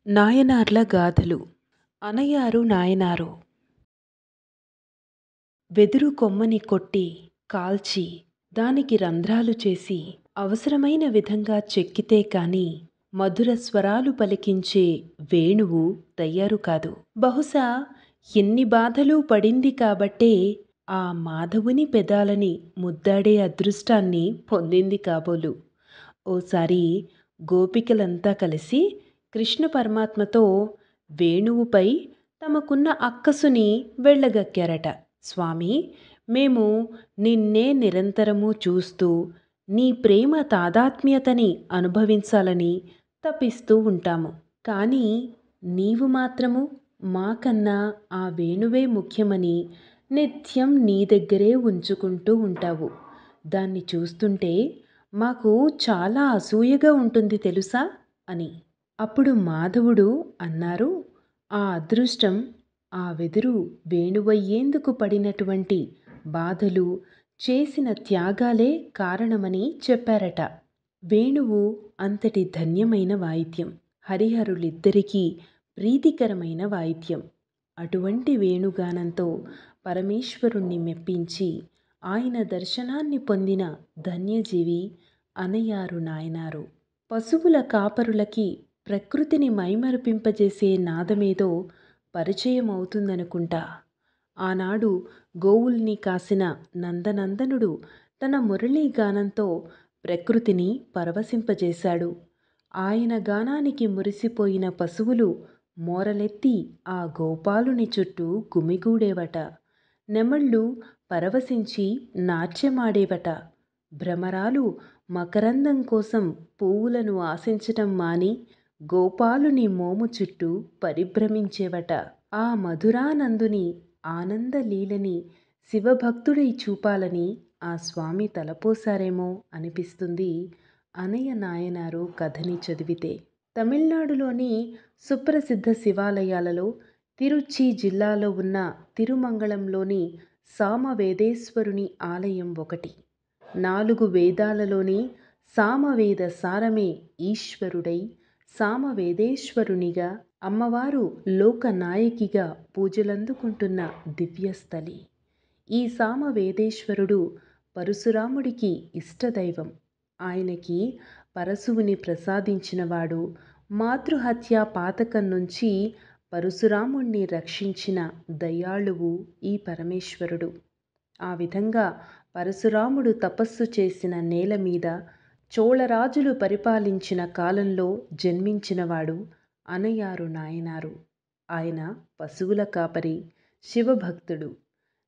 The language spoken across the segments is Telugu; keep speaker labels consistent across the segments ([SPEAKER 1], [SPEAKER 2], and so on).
[SPEAKER 1] నాయనార్ల గాథలు. అనయారు నాయనారు. వెదురు కొమ్మని కొట్టి, కాల్చి, దానికి రంధ్రాలు చేసి, అవసరమైన విధంగా చెక్కితే కాని మధుర స్వరాలు పలికించే వేణువు తయారు కాదు. బహుశా ఎన్ని బాధలు పడింది కాబట్టే ఆ మాధవుని పెదాలని ముద్దాడే అదృష్టాన్ని పొందింది కాబోలు. ఓసారి గోపికలంతా కలిసి కృష్ణ పరమాత్మతో వేణువుపై తమకున్న అక్కసుని వెళ్ళగక్కారట. స్వామి, మేము నిన్నే నిరంతరము చూస్తూ నీ ప్రేమ తాదాత్మ్యతని అనుభవించాలని తపిస్తూ ఉంటాము. కానీ నీవు మాత్రము మాకన్నా ఆ వేణువే ముఖ్యమని నిత్యం నీ దగ్గరే ఉంచుకుంటూ ఉంటావు. దాన్ని చూస్తుంటే మాకు చాలా అసూయగా ఉంటుంది తెలుసా అని. అప్పుడు మాధవుడు అన్నారు, ఆ అదృష్టం ఆ వెదురు వేణువయ్యేందుకు పడినటువంటి బాధలు, చేసిన త్యాగాలే కారణమని చెప్పారట. వేణువు అంతటి ధన్యమైన వాయిద్యం, హరిహరులిద్దరికీ ప్రీతికరమైన వాయిద్యం. అటువంటి వేణుగానంతో పరమేశ్వరుణ్ణి మెప్పించి ఆయన దర్శనాన్ని పొందిన ధన్యజీవి అనయారు నాయనారు. పశువుల కాపరులకి ప్రకృతిని మైమరపింపజేసే నాదమేదో పరిచయం అవుతుందనుకుంటా. ఆనాడు గోవుల్ని కాసిన నందనందనుడు తన మురళీగానంతో ప్రకృతిని పరవశింపజేశాడు. ఆయన గానానికి మురిసిపోయిన పశువులు మోరలెత్తి ఆ గోపాలుని చుట్టూ గుమిగూడేవట. నెమళ్ళు పరవశించి నాట్యమాడేవట. భ్రమరాలు మకరందం కోసం పువ్వులను ఆశించటం మాని గోపాలుని మోము చుట్టూ పరిభ్రమించేవట. ఆ మధురానందుని ఆనందలీలని శివభక్తుడై చూపాలని ఆ స్వామి తలపోసారేమో అనిపిస్తుంది అనయ నాయనారు కథని చదివితే. తమిళనాడులోని సుప్రసిద్ధ శివాలయాలలో తిరుచి జిల్లాలో ఉన్న తిరుమంగళంలోని సామవేదేశ్వరుని ఆలయం ఒకటి. 4 వేదాలలోని సామవేద సారమే ఈశ్వరుడై సామవేదేశ్వరునిగా, అమ్మవారు లోకనాయకిగా పూజలందుకుంటున్న దివ్యస్థలి. ఈ సామవేదేశ్వరుడు పరశురాముడికి ఇష్టదైవం. ఆయనకి పరశువుని ప్రసాదించినవాడు, మాతృహత్యా పాతకం నుంచి పరశురాముణ్ణి రక్షించిన దయాళువు ఈ పరమేశ్వరుడు. ఆ విధంగా పరశురాముడు తపస్సు చేసిన నేల మీద చోళరాజులు పరిపాలించిన కాలంలో జన్మించినవాడు అనయారు నాయనారు. ఆయన పశువుల కాపరి, శివభక్తుడు.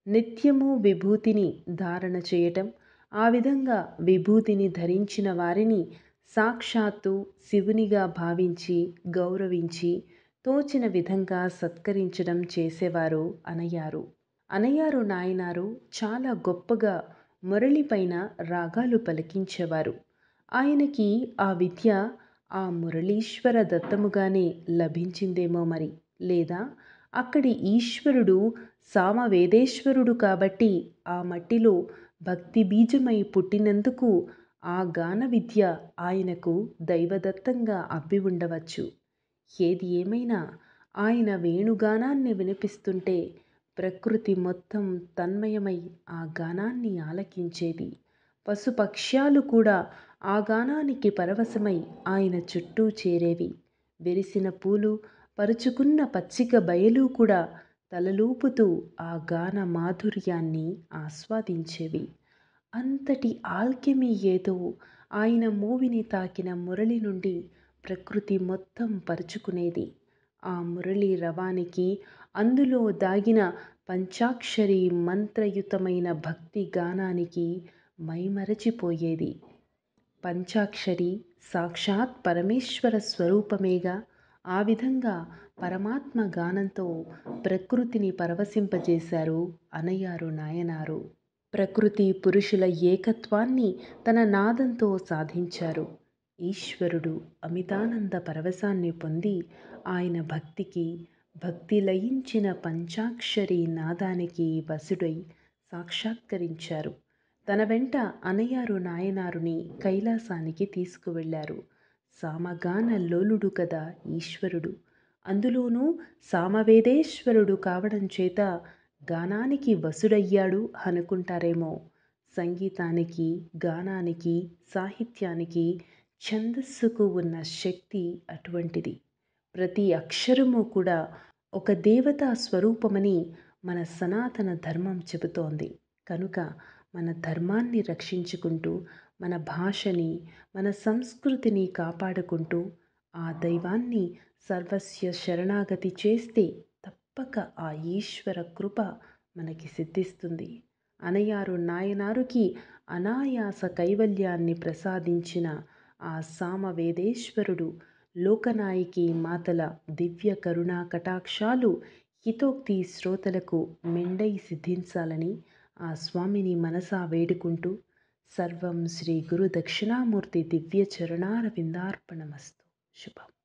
[SPEAKER 1] నిత్యము విభూతిని ధారణ చేయటం, ఆ విధంగా విభూతిని ధరించిన వారిని సాక్షాత్తు శివునిగా భావించి, గౌరవించి, తోచిన విధంగా సత్కరించడం చేసేవారు అనయారు. అనయారు నాయనారు చాలా గొప్పగా మురళిపైన రాగాలు పలికించేవారు. ఆయనకి ఆ విద్య ఆ మురళీశ్వర దత్తముగానే లభించిందేమో మరి, లేదా అక్కడి ఈశ్వరుడు సామవేదేశ్వరుడు కాబట్టి ఆ మట్టిలో భక్తి బీజమై పుట్టినందుకు ఆ గాన విద్య ఆయనకు దైవదత్తంగా అబ్బి ఉండవచ్చు. ఏది ఏమైనా ఆయన వేణుగానాన్ని వినిపిస్తుంటే ప్రకృతి మొత్తం తన్మయమై ఆ గానాన్ని ఆలకించేది. పశుపక్ష్యాలు కూడా ఆ గానానికి పరవశమై ఆయన చుట్టూ చేరేవి. విరిసిన పూలు, పరుచుకున్న పచ్చిక బయలు కూడా తలలూపుతూ ఆ గాన మాధుర్యాన్ని ఆస్వాదించేవి. అంతటి ఆల్కెమీ ఏదో ఆయన మూవిని తాకిన మురళి నుండి ప్రకృతి మొత్తం పరుచుకునేది. ఆ మురళి రవానికి, అందులో దాగిన పంచాక్షరి మంత్రయుతమైన భక్తి గానానికి మైమరచిపోయేది. పంచాక్షరి సాక్షాత్ పరమేశ్వర స్వరూపమేగా. ఆ విధంగా పరమాత్మ గానంతో ప్రకృతిని పరవశింపజేశారు అనయారు నాయనారు. ప్రకృతి పురుషుల ఏకత్వాన్ని తన నాదంతో సాధించారు. ఈశ్వరుడు అమితానంద పరవశాన్ని పొంది ఆయన భక్తికి, భక్తి లయించిన పంచాక్షరి నాదానికి వశుడై సాక్షాత్కరించారు. తన వెంట అనయారు నాయనారుని కైలాసానికి తీసుకువెళ్లారు. సామగాన లోలుడు కదా ఈశ్వరుడు. అందులోనూ సామవేదేశ్వరుడు కావడం చేత గానానికి వశుడయ్యాడు అనుకుంటారేమో. సంగీతానికి, గానానికి, సాహిత్యానికి, ఛందస్సుకు ఉన్న శక్తి అటువంటిది. ప్రతి అక్షరము కూడా ఒక దేవతా స్వరూపమని మన సనాతన ధర్మం చెబుతోంది. కనుక మన ధర్మాన్ని రక్షించుకుంటూ, మన భాషని, మన సంస్కృతిని కాపాడుకుంటూ, ఆ దైవాన్ని సర్వస్య శరణాగతి చేస్తే తప్పక ఆ ఈశ్వర కృప మనకి సిద్ధిస్తుంది. అనయారు నాయనారుకి అనాయాస కైవల్యాన్ని ప్రసాదించిన ఆ సామవేదేశ్వరుడు లోకనాయకి మాతల దివ్య కరుణా కటాక్షాలు హితోక్తి శ్రోతలకు మెండై సిద్ధించాలని ఆ స్వామిని మనసా వేడుకుంటూ సర్వం శ్రీ గురు దక్షిణామూర్తి దివ్య చరణార విందార్పణమస్తు. శుభం.